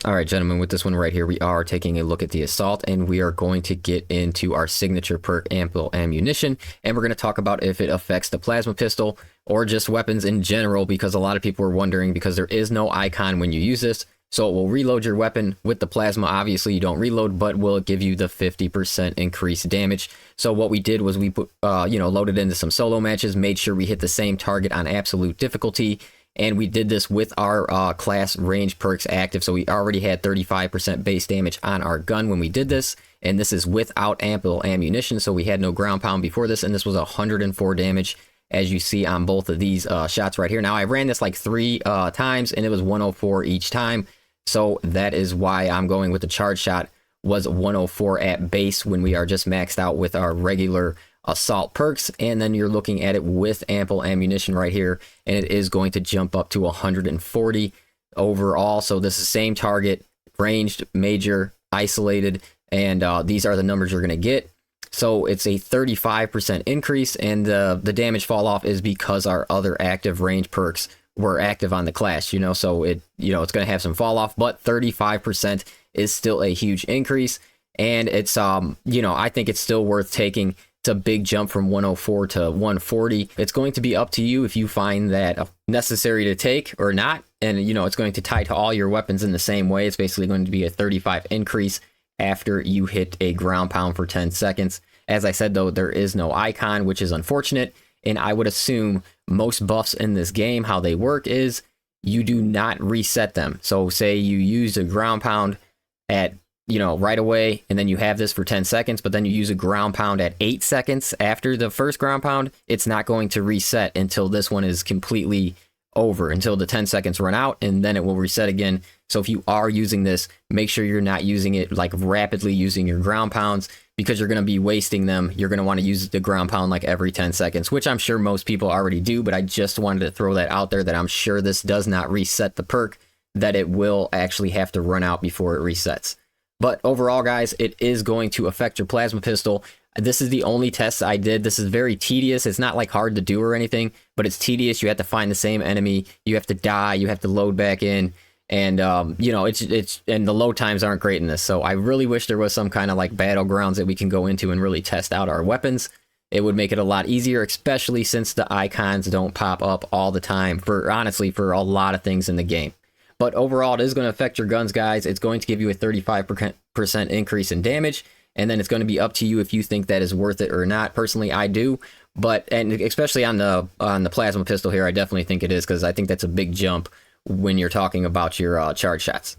All right, gentlemen, with this one right here, we are taking a look at the assault, and we are going to get into our signature perk, ample ammunition, and we're going to talk about if it affects the plasma pistol or just weapons in general, because a lot of people are wondering, because there is no icon when you use this. So it will reload your weapon with the plasma. Obviously, you don't reload, but will it give you the 50% increased damage? So what we did was we put, loaded into some solo matches, made sure we hit the same target on absolute difficulty. And we did this with our class range perks active. So we already had 35% base damage on our gun when we did this. And this is without ample ammunition. So we had no ground pound before this. And this was 104 damage, as you see on both of these shots right here. Now, I ran this like 3 times, and it was 104 each time. So that is why I'm going with the charge shot, was 104 at base when we are just maxed out with our regular assault perks. And then you're looking at it with ample ammunition right here, and it is going to jump up to 140 overall. So this is same target, ranged, major, isolated, and these are the numbers you're going to get. So it's a 35% increase, and the damage fall off is because our other active range perks were active on the class, so it's going to have some fall off, but 35% is still a huge increase. And it's I think it's still worth taking. It's a big jump from 104 to 140. It's going to be up to you if you find that necessary to take or not. And it's going to tie to all your weapons in the same way. It's basically going to be a 35 increase after you hit a ground pound for 10 seconds. As I said, though, there is no icon, which is unfortunate. And I would assume most buffs in this game, how they work is you do not reset them. So say you use a ground pound at, right away, and then you have this for 10 seconds, but then you use a ground pound at 8 seconds after the first ground pound, it's not going to reset until this one is completely over, until the 10 seconds run out, and then it will reset again. So if you are using this, make sure you're not using it like rapidly using your ground pounds, because you're going to be wasting them. You're going to want to use the ground pound like every 10 seconds, which I'm sure most people already do, but I just wanted to throw that out there that I'm sure this does not reset the perk, that it will actually have to run out before it resets. But overall, guys, it is going to affect your plasma pistol. This is the only test I did. This is very tedious. It's not like hard to do or anything, but it's tedious. You have to find the same enemy. You have to die. You have to load back in. And, and the load times aren't great in this. So I really wish there was some kind of like battlegrounds that we can go into and really test out our weapons. It would make it a lot easier, especially since the icons don't pop up all the time honestly, for a lot of things in the game. But overall, it is going to affect your guns, guys. It's going to give you a 35% increase in damage. And then it's going to be up to you if you think that is worth it or not. Personally, I do. And especially on the plasma pistol here, I definitely think it is, because I think that's a big jump when you're talking about your charge shots.